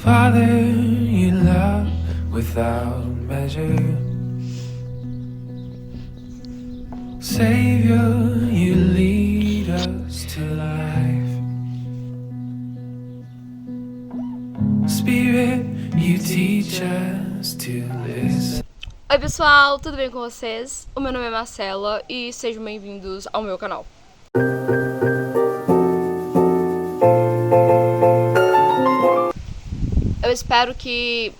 Father, you love without measure. Savior, you lead us to life. Spirit, you teach us to listen. Oi pessoal, tudo bem com vocês? O meu nome é Marcela e sejam bem-vindos ao meu canal. Eu espero que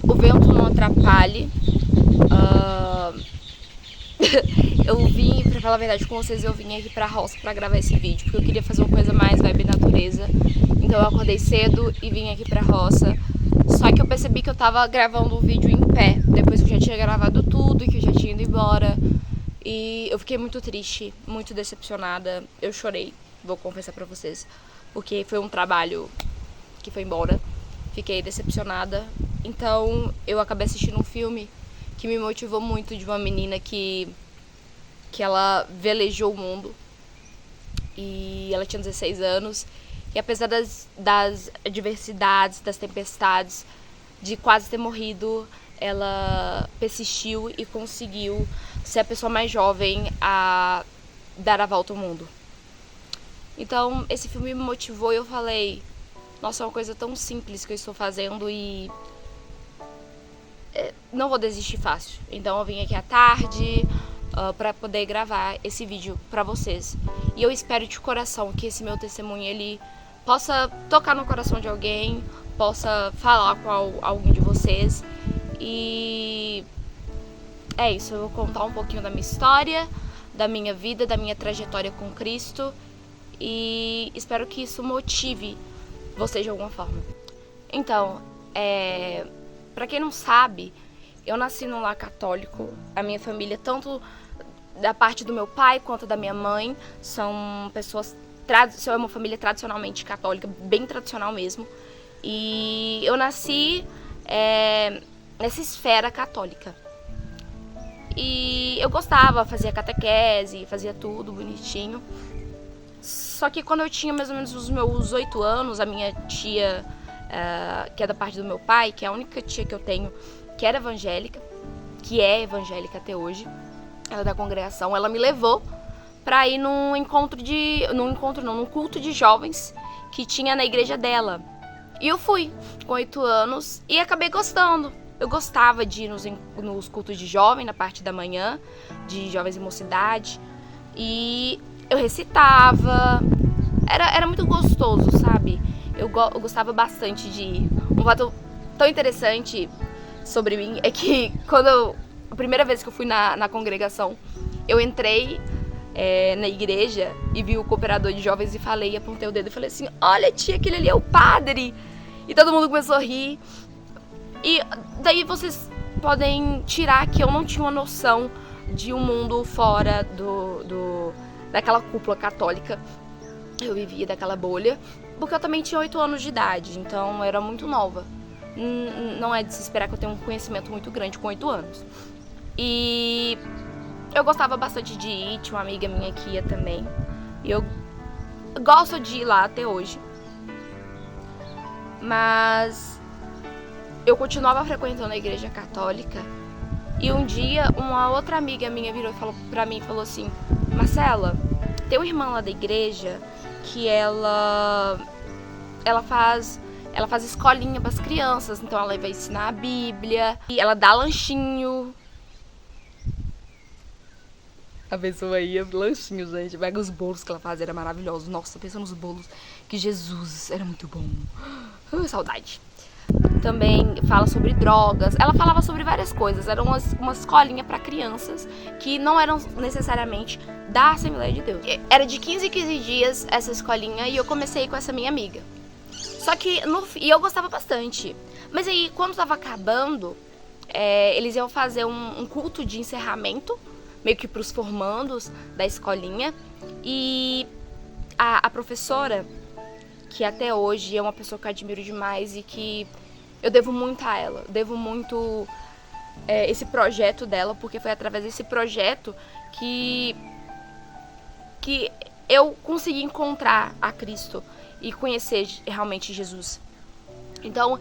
o vento não atrapalhe. Eu vim, pra falar a verdade com vocês, eu vim aqui pra roça pra gravar esse vídeo, porque eu queria fazer uma coisa mais vibe natureza. Então eu acordei cedo e vim aqui pra roça. Só que eu percebi que eu tava gravando um vídeo em pé, depois que eu já tinha gravado tudo, que eu já tinha ido embora. E eu fiquei muito triste, muito decepcionada. Eu chorei, vou confessar pra vocês, porque foi um trabalho que foi embora. Fiquei decepcionada. Então eu acabei assistindo um filme que me motivou muito, de uma menina que ela velejou o mundo. E ela tinha 16 anos. E apesar das adversidades, das tempestades, de quase ter morrido, ela persistiu e conseguiu ser a pessoa mais jovem a dar a volta ao mundo. Então esse filme me motivou e eu falei: nossa, é uma coisa tão simples que eu estou fazendo e não vou desistir fácil. Então eu vim aqui à tarde para poder gravar esse vídeo para vocês. E eu espero de coração que esse meu testemunho ele possa tocar no coração de alguém, possa falar com algum de vocês. E é isso, eu vou contar um pouquinho da minha história, da minha vida, da minha trajetória com Cristo. E espero que isso motive vocês de alguma forma. Então, pra quem não sabe, eu nasci num lar católico. A minha família, tanto da parte do meu pai quanto da minha mãe, são pessoas... é uma família tradicionalmente católica, bem tradicional mesmo. E eu nasci nessa esfera católica. E eu gostava, fazia catequese, fazia tudo bonitinho. Só que quando eu tinha mais ou menos os meus 8 anos, a minha tia, que é da parte do meu pai, que é a única tia que eu tenho que era evangélica, que é evangélica até hoje, ela é da congregação, ela me levou pra ir num culto de jovens que tinha na igreja dela. E eu fui com 8 anos e acabei gostando. Eu gostava de ir nos cultos de jovem, na parte da manhã, de jovens e mocidade. E eu recitava, era muito gostoso, sabe? Eu gostava bastante de ir. Um fato tão interessante sobre mim é que a primeira vez que eu fui na congregação, eu entrei na igreja e vi o cooperador de jovens e apontei o dedo e falei assim: olha, tia, aquele ali é o padre. E todo mundo começou a rir. E daí vocês podem tirar que eu não tinha uma noção de um mundo fora daquela cúpula católica. Eu vivia daquela bolha, porque eu também tinha 8 anos de idade, então eu era muito nova. Não é de se esperar que eu tenha um conhecimento muito grande com 8 anos. E eu gostava bastante de ir, tinha uma amiga minha que ia também. E eu gosto de ir lá até hoje. Mas eu continuava frequentando a igreja católica. E um dia, uma outra amiga minha virou e falou pra mim, falou assim: Marcela, tem uma irmã lá da igreja que ela faz escolinha pras crianças. Então ela vai ensinar a Bíblia e ela dá lanchinho. A pessoa ia lanchinho, gente. Pega os bolos que ela fazia, era maravilhoso. Nossa, pensa nos bolos, que Jesus, era muito bom. Saudade. Também fala sobre drogas. Ela falava sobre várias coisas. Era uma escolinha para crianças que não eram necessariamente da Assembleia de Deus. Era de 15 em 15 dias essa escolinha e eu comecei com essa minha amiga. Só que e eu gostava bastante. Mas aí, quando tava acabando, eles iam fazer um culto de encerramento, meio que pros formandos da escolinha. E a professora, que até hoje é uma pessoa que eu admiro demais e que eu devo muito a ela, devo muito esse projeto dela, porque foi através desse projeto que eu consegui encontrar a Cristo e conhecer realmente Jesus. Então,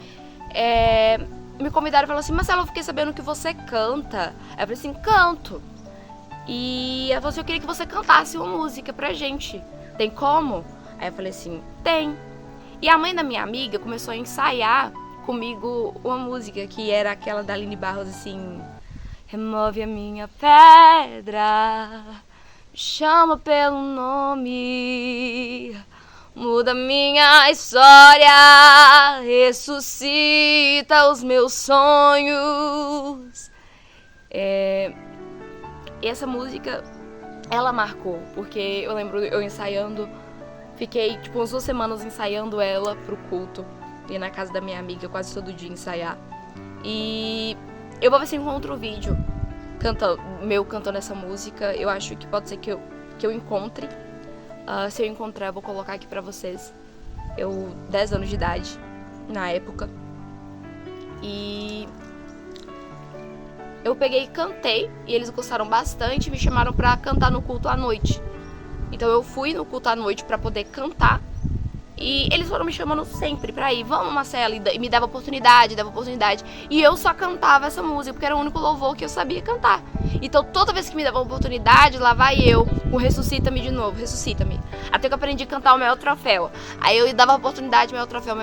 me convidaram e falaram assim: Marcela, eu fiquei sabendo que você canta. Aí eu falei assim: canto. E ela falou assim: eu queria que você cantasse uma música pra gente. Tem como? Aí eu falei assim: tem. E a mãe da minha amiga começou a ensaiar comigo uma música que era aquela da Aline Barros, assim: remove a minha pedra, me chama pelo nome, muda minha história, ressuscita os meus sonhos. E essa música, ela marcou, porque eu lembro eu ensaiando, fiquei tipo umas 2 semanas ensaiando ela pro culto. Ia na casa da minha amiga quase todo dia ensaiar. E eu vou ver se eu encontro o vídeo cantando essa música. Eu acho que pode ser que eu encontre. Se eu encontrar, eu vou colocar aqui pra vocês. Eu, 10 anos de idade, na época. E eu peguei e cantei. E eles gostaram bastante e me chamaram pra cantar no culto à noite. Então eu fui no culto à noite pra poder cantar. E eles foram me chamando sempre pra ir. Vamos, Marcela. E me dava oportunidade. E eu só cantava essa música, porque era o único louvor que eu sabia cantar. Então toda vez que me dava oportunidade, lá vai eu com Ressuscita-me de novo, ressuscita-me. Até que eu aprendi a cantar o Maior Troféu. Aí eu dava oportunidade, Maior Troféu.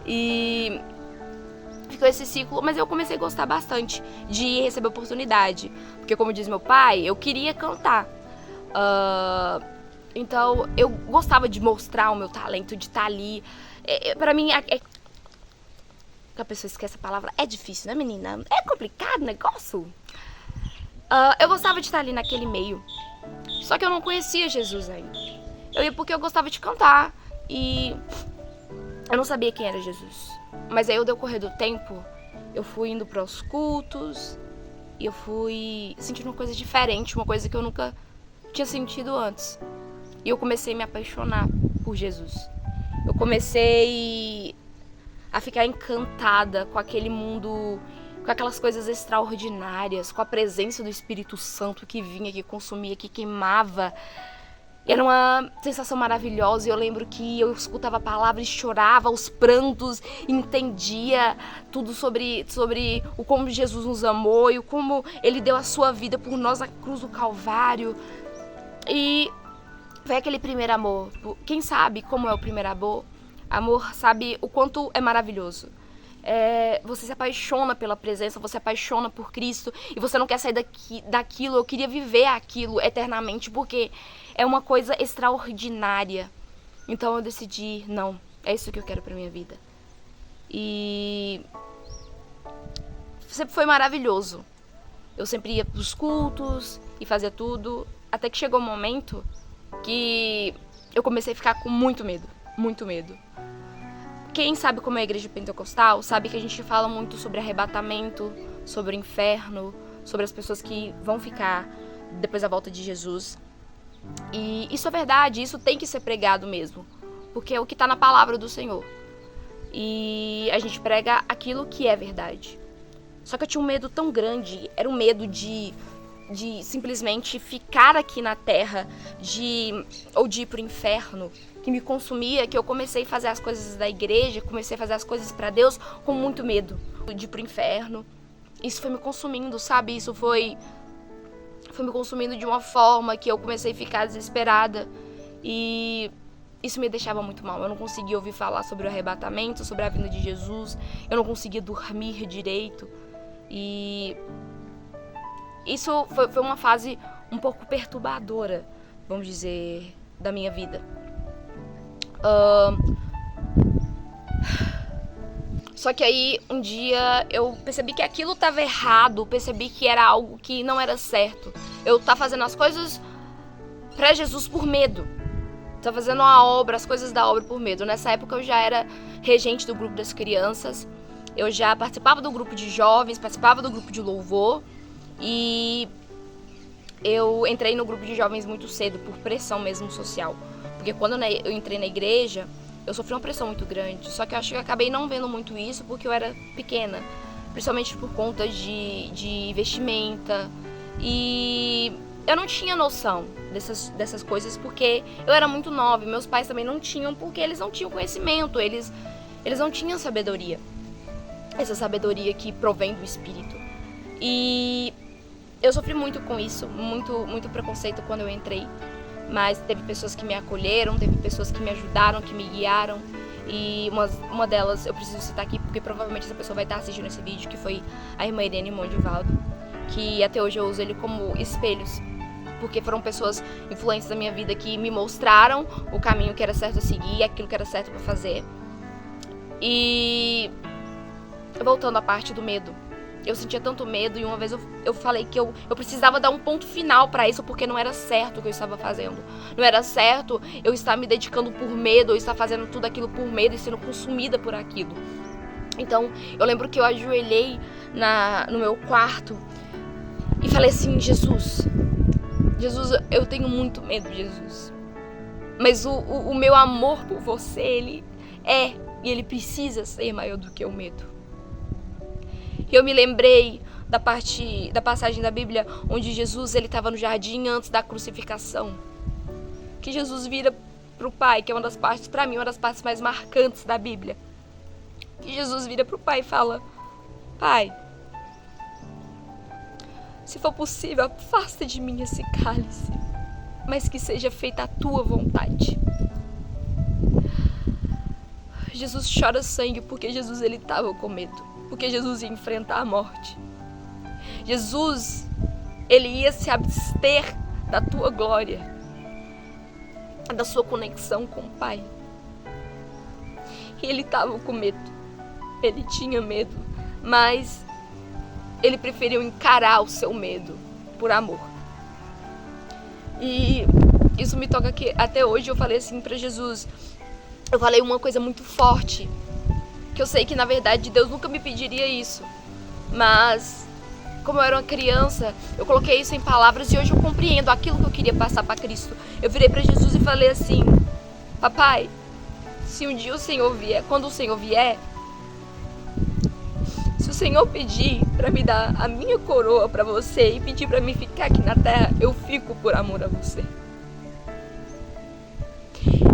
E ficou esse ciclo, mas eu comecei a gostar bastante de receber oportunidade. Porque como diz meu pai, eu queria cantar. Então eu gostava de mostrar o meu talento, de estar ali. Pra mim, que a pessoa esquece a palavra, é difícil, né, menina? É complicado o negócio. Eu gostava de estar ali naquele meio. Só que eu não conhecia Jesus ainda. Eu ia porque eu gostava de cantar. E eu não sabia quem era Jesus. Mas aí, ao decorrer do tempo, eu fui indo para os cultos. E eu fui sentindo uma coisa diferente, uma coisa que eu nunca tinha sentido antes. E eu comecei a me apaixonar por Jesus. Eu comecei a ficar encantada com aquele mundo, com aquelas coisas extraordinárias, com a presença do Espírito Santo que vinha, que consumia, que queimava. Era uma sensação maravilhosa. E eu lembro que eu escutava a palavra e chorava aos prantos, entendia tudo sobre o como Jesus nos amou e o como Ele deu a sua vida por nós na cruz do Calvário. E foi aquele primeiro amor. Quem sabe como é o primeiro amor? Amor sabe o quanto é maravilhoso. Você se apaixona pela presença, você se apaixona por Cristo e você não quer sair daquilo. Eu queria viver aquilo eternamente porque é uma coisa extraordinária. Então eu decidi, não, é isso que eu quero pra minha vida. E sempre foi maravilhoso. Eu sempre ia pros cultos e fazia tudo, até que chegou um momento que eu comecei a ficar com muito medo. Quem sabe como é a igreja pentecostal sabe que a gente fala muito sobre arrebatamento, sobre o inferno, sobre as pessoas que vão ficar depois da volta de Jesus. E isso é verdade, isso tem que ser pregado mesmo, porque é o que está na palavra do Senhor. E a gente prega aquilo que é verdade. Só que eu tinha um medo tão grande, era um medo de simplesmente ficar aqui na terra, ou de ir pro inferno, que me consumia, que eu comecei a fazer as coisas da igreja, comecei a fazer as coisas pra Deus com muito medo de ir pro inferno. Isso foi me consumindo, sabe? Isso foi me consumindo de uma forma que eu comecei a ficar desesperada. E isso me deixava muito mal. Eu não conseguia ouvir falar sobre o arrebatamento, sobre a vinda de Jesus. Eu não conseguia dormir direito. E isso foi uma fase um pouco perturbadora, vamos dizer, da minha vida. Só que aí, um dia, eu percebi que aquilo estava errado, percebi que era algo que não era certo. Eu estava fazendo as coisas pra Jesus por medo. Estava fazendo as coisas da obra por medo. Nessa época eu já era regente do grupo das crianças, eu já participava do grupo de jovens, participava do grupo de louvor. E eu entrei no grupo de jovens muito cedo, por pressão mesmo social. Porque quando eu entrei na igreja, eu sofri uma pressão muito grande. Só que eu acho que eu acabei não vendo muito isso porque eu era pequena. Principalmente por conta de vestimenta. E eu não tinha noção dessas coisas porque eu era muito nova. E meus pais também não tinham, porque eles não tinham conhecimento. Eles Eles não tinham sabedoria. Essa sabedoria que provém do Espírito. E eu sofri muito com isso, muito preconceito quando eu entrei. Mas teve pessoas que me acolheram, teve pessoas que me ajudaram, que me guiaram. E uma delas eu preciso citar aqui, porque provavelmente essa pessoa vai estar assistindo esse vídeo, que foi a irmã Irene Mondivaldo, que até hoje eu uso ele como espelhos, porque foram pessoas influentes da minha vida que me mostraram o caminho que era certo a seguir, aquilo que era certo pra fazer. E voltando à parte do medo, eu sentia tanto medo, e uma vez eu falei que eu precisava dar um ponto final pra isso, porque não era certo o que eu estava fazendo. Não era certo eu estar me dedicando por medo, eu estar fazendo tudo aquilo por medo e sendo consumida por aquilo. Então, eu lembro que eu ajoelhei no meu quarto e falei assim: Jesus, eu tenho muito medo, Jesus. Mas o meu amor por você, ele é e ele precisa ser maior do que o medo. Eu me lembrei da passagem da Bíblia onde Jesus ele estava no jardim antes da crucificação. Que Jesus vira para o Pai, que é uma das partes, para mim, uma das partes mais marcantes da Bíblia. Que Jesus vira para o Pai e fala: Pai, se for possível, afasta de mim esse cálice, mas que seja feita a tua vontade. Jesus chora sangue porque Jesus ele estava com medo. Porque Jesus ia enfrentar a morte. Jesus, ele ia se abster da tua glória, da sua conexão com o Pai. E ele estava com medo. Ele tinha medo, mas ele preferiu encarar o seu medo por amor. E isso me toca aqui. Até hoje eu falei assim para Jesus. Eu falei uma coisa muito forte, que eu sei que na verdade Deus nunca me pediria isso, mas como eu era uma criança, eu coloquei isso em palavras e hoje eu compreendo aquilo que eu queria passar para Cristo. Eu virei para Jesus e falei assim: Papai, se um dia o Senhor vier, quando o Senhor vier, se o Senhor pedir para me dar a minha coroa para você e pedir para mim ficar aqui na terra, eu fico por amor a você.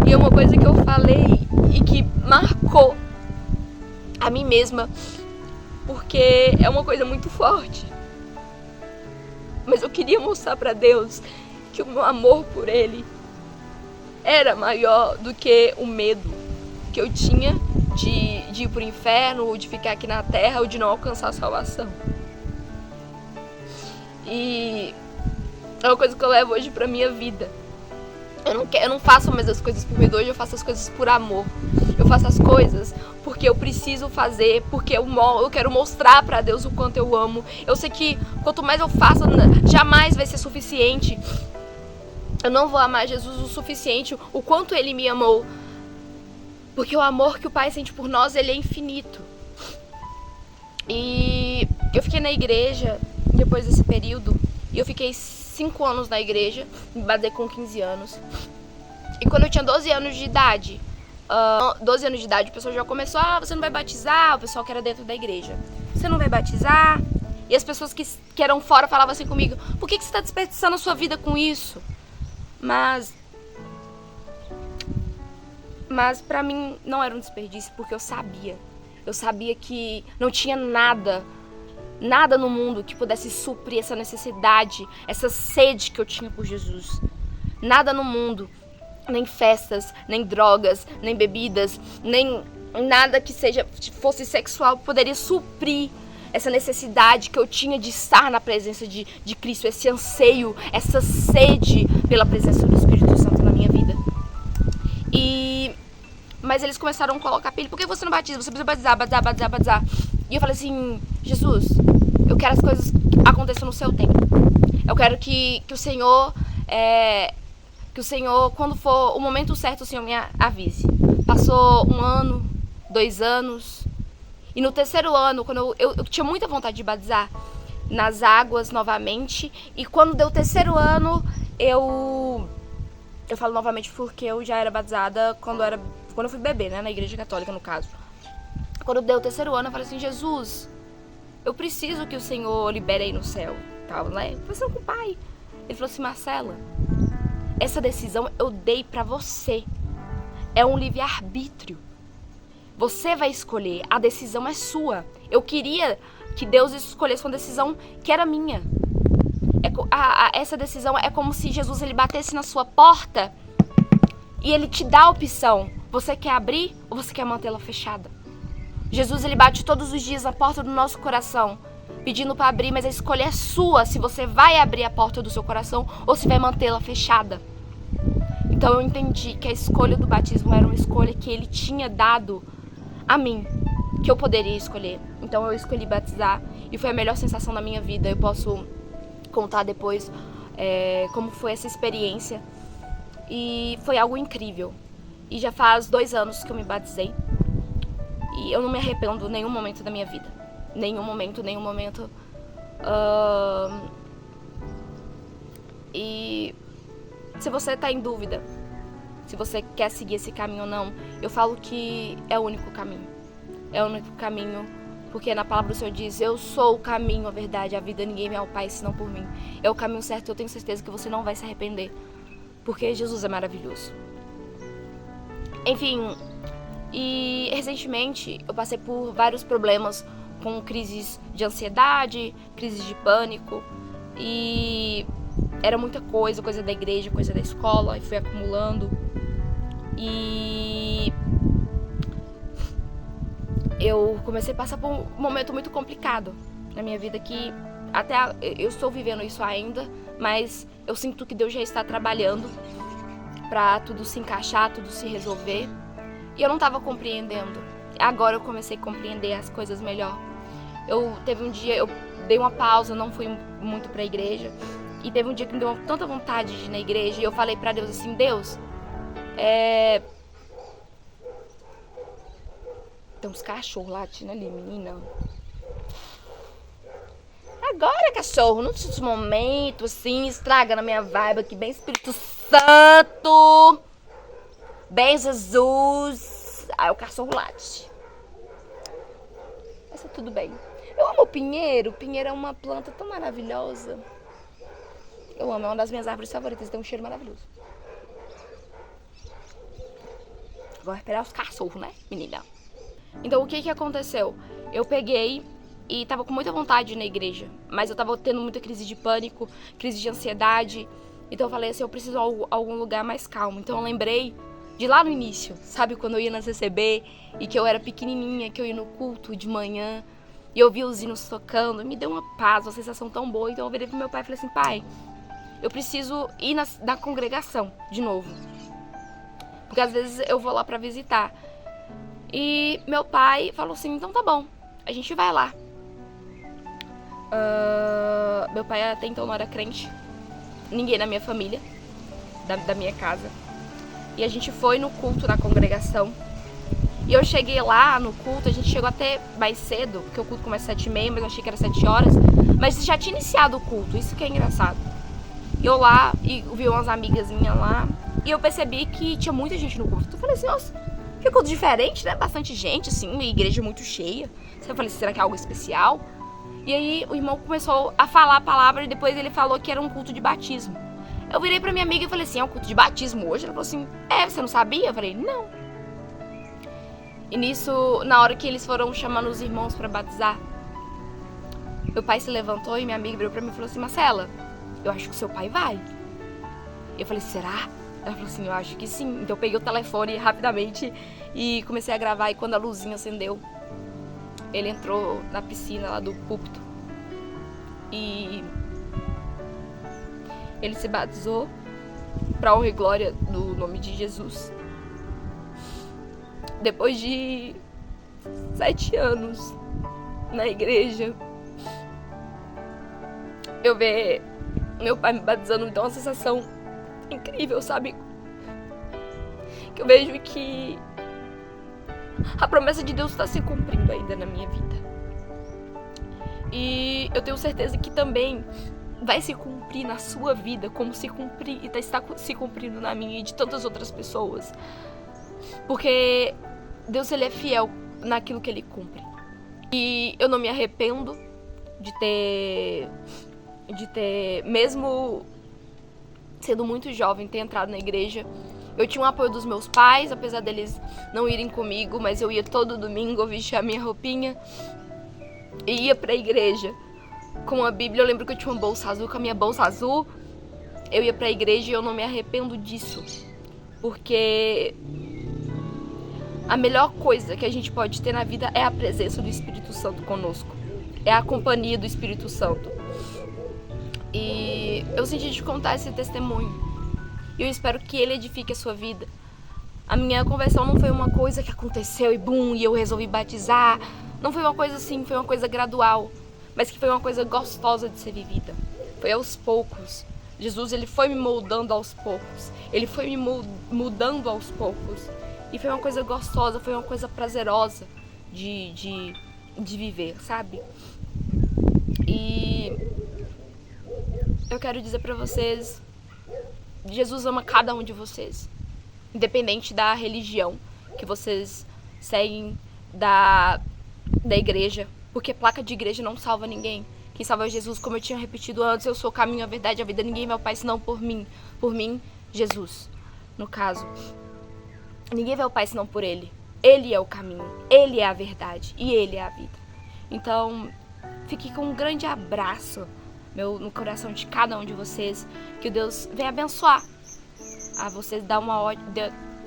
E é uma coisa que eu falei e que marcou a mim mesma, porque é uma coisa muito forte. Mas eu queria mostrar para Deus que o meu amor por Ele era maior do que o medo que eu tinha de ir pro inferno, ou de ficar aqui na terra, ou de não alcançar a salvação. E é uma coisa que eu levo hoje pra minha vida. Eu não faço mais as coisas por medo, hoje eu faço as coisas por amor. Eu faço as coisas porque eu preciso fazer, porque eu quero mostrar pra Deus o quanto eu amo. Eu sei que quanto mais eu faço, jamais vai ser suficiente. Eu não vou amar Jesus o suficiente, o quanto Ele me amou. Porque o amor que o Pai sente por nós, Ele é infinito. E eu fiquei na igreja depois desse período, e eu fiquei 5 anos na igreja, me batei com 15 anos. E quando eu tinha 12 anos de idade, o pessoal já começou: você não vai batizar? O pessoal que era dentro da igreja: você não vai batizar? E as pessoas que eram fora falavam assim comigo: por que você está desperdiçando a sua vida com isso? Mas pra mim não era um desperdício, porque eu sabia que não tinha nada no mundo que pudesse suprir essa necessidade, essa sede que eu tinha por Jesus. Nada no mundo, nem festas, nem drogas, nem bebidas, nem nada que fosse sexual poderia suprir essa necessidade que eu tinha de estar na presença de Cristo, esse anseio, essa sede pela presença do Espírito Santo na minha vida. Mas eles começaram a colocar pilha: por que você não batiza? Você precisa batizar. E eu falei assim: Jesus, eu quero as coisas aconteçam no seu tempo. Eu quero que o Senhor, quando for o momento certo, o Senhor me avise. Passou 1 ano, 2 anos. E no 3º ano, quando eu tinha muita vontade de batizar nas águas novamente. E quando deu o 3º ano, eu falo novamente porque eu já era batizada quando eu fui bebê, né? Na igreja católica, no caso. Quando deu o 3º ano, eu falei assim: Jesus, eu preciso que o Senhor libere aí no céu. Tal, né? Eu falei com o Pai. Ele falou assim: Marcela, essa decisão eu dei pra você. É um livre-arbítrio. Você vai escolher, a decisão é sua. Eu queria que Deus escolhesse uma decisão que era minha. Essa decisão é como se Jesus ele batesse na sua porta e ele te dá a opção. Você quer abrir ou você quer mantê-la fechada? Jesus ele bate todos os dias na porta do nosso coração, pedindo para abrir, mas a escolha é sua, se você vai abrir a porta do seu coração ou se vai mantê-la fechada. Então eu entendi que a escolha do batismo era uma escolha que ele tinha dado a mim, que eu poderia escolher. Então eu escolhi batizar e foi a melhor sensação da minha vida. Eu posso contar depois como foi essa experiência. E foi algo incrível. E já faz 2 anos que eu me batizei. E eu não me arrependo em nenhum momento da minha vida. Nenhum momento. E se você tá em dúvida, se você quer seguir esse caminho ou não, eu falo que é o único caminho. É o único caminho, porque na palavra do Senhor diz: eu sou o caminho, a verdade, a vida, ninguém vem ao Pai senão por mim. É o caminho certo, eu tenho certeza que você não vai se arrepender, porque Jesus é maravilhoso. Enfim, e recentemente eu passei por vários problemas com crises de ansiedade, crises de pânico, e era muita coisa da igreja, coisa da escola, e fui acumulando. E eu comecei a passar por um momento muito complicado na minha vida, que até eu estou vivendo isso ainda, mas eu sinto que Deus já está trabalhando para tudo se encaixar, tudo se resolver. E eu não estava compreendendo. Agora eu comecei a compreender as coisas melhor. Teve um dia, eu dei uma pausa, não fui muito para a igreja. E teve um dia que me deu tanta vontade de ir na igreja. E eu falei para Deus assim: Deus, tem uns cachorros latindo ali, menina. Agora, cachorro, não tinha momento assim, estraga na minha vibe aqui, bem Espírito Santo, bem Jesus. Aí o cachorro late. Mas tá tudo bem. Eu amo o pinheiro. O pinheiro é uma planta tão maravilhosa. Eu amo, é uma das minhas árvores favoritas, tem um cheiro maravilhoso. Vou esperar os cachorros, né, menina? Então, o que aconteceu? Eu peguei e tava com muita vontade de ir na igreja, mas eu tava tendo muita crise de pânico, crise de ansiedade. Então eu falei assim, eu preciso de algum lugar mais calmo. Então eu lembrei de lá no início, sabe? Quando eu ia na CCB e que eu era pequenininha, que eu ia no culto de manhã e eu via os hinos tocando, me deu uma paz, uma sensação tão boa. Então eu virei pro meu pai e falei assim: pai, eu preciso ir na congregação de novo, porque às vezes eu vou lá pra visitar. E meu pai falou assim: então tá bom, a gente vai lá. Meu pai até então não era crente, ninguém na minha família, da minha casa. E a gente foi no culto na congregação. E eu cheguei lá no culto, a gente chegou até mais cedo, porque o culto começa às 7h30, mas eu achei que era 7 horas. Mas já tinha iniciado o culto, isso que é engraçado. E eu lá, e vi umas amigas minhas lá, e eu percebi que tinha muita gente no culto. Eu falei assim: nossa, que culto diferente, né? Bastante gente, assim, uma igreja muito cheia. Eu falei: será que é algo especial? E aí o irmão começou a falar a palavra e depois ele falou que era um culto de batismo. Eu virei pra minha amiga e falei assim: é um culto de batismo hoje? Ela falou assim: você não sabia? Eu falei: não. E nisso, na hora que eles foram chamando os irmãos pra batizar, meu pai se levantou e minha amiga virou pra mim e falou assim: Marcela, eu acho que seu pai vai. Eu falei: será? Ela falou assim: eu acho que sim. Então eu peguei o telefone rapidamente e comecei a gravar. E quando a luzinha acendeu, ele entrou na piscina lá do púlpito e ele se batizou pra honra e glória do nome de Jesus. Depois de 7 anos na igreja, eu ver meu pai me batizando me dá uma sensação incrível, sabe? Que eu vejo que a promessa de Deus está se cumprindo ainda na minha vida. E eu tenho certeza que também vai se cumprir na sua vida, como se cumprir e está se cumprindo na minha e de tantas outras pessoas. Porque Deus, ele é fiel naquilo que ele cumpre. E eu não me arrependo de ter, mesmo sendo muito jovem, ter entrado na igreja. Eu tinha o apoio dos meus pais, apesar deles não irem comigo, mas eu ia todo domingo, eu vestia a minha roupinha e ia pra igreja com a Bíblia. Eu lembro que eu tinha uma bolsa azul, com a minha bolsa azul, eu ia pra igreja e eu não me arrependo disso, porque a melhor coisa que a gente pode ter na vida é a presença do Espírito Santo conosco, é a companhia do Espírito Santo. E eu senti de contar esse testemunho. E eu espero que ele edifique a sua vida. A minha conversão não foi uma coisa que aconteceu e bum, e eu resolvi batizar. Não foi uma coisa assim, foi uma coisa gradual. Mas que foi uma coisa gostosa de ser vivida. Foi aos poucos. Jesus, ele foi me moldando aos poucos. Ele foi me mudando aos poucos. E foi uma coisa gostosa, foi uma coisa prazerosa de viver, sabe? E eu quero dizer pra vocês, Jesus ama cada um de vocês, independente da religião que vocês seguem, da igreja, porque placa de igreja não salva ninguém. Quem salva é Jesus, como eu tinha repetido antes. Eu sou o caminho, a verdade e a vida. Ninguém vê o Pai senão por mim, Jesus, no caso. Ninguém vê o Pai senão por Ele. Ele é o caminho, Ele é a verdade e Ele é a vida. Então, fique com um grande abraço no coração de cada um de vocês. Que Deus venha abençoar a vocês,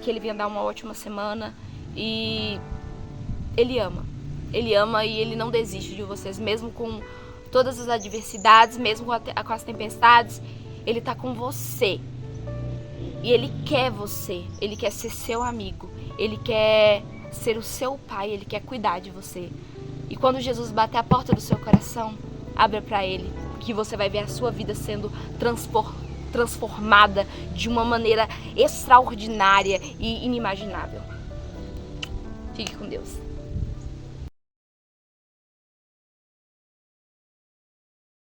que Ele venha dar uma ótima semana. E Ele ama e Ele não desiste de vocês, mesmo com todas as adversidades, mesmo com as tempestades. Ele tá com você e Ele quer você, Ele quer ser seu amigo, Ele quer ser o seu pai, Ele quer cuidar de você. E quando Jesus bater a porta do seu coração, abra para Ele, que você vai ver a sua vida sendo transformada de uma maneira extraordinária e inimaginável. Fique com Deus.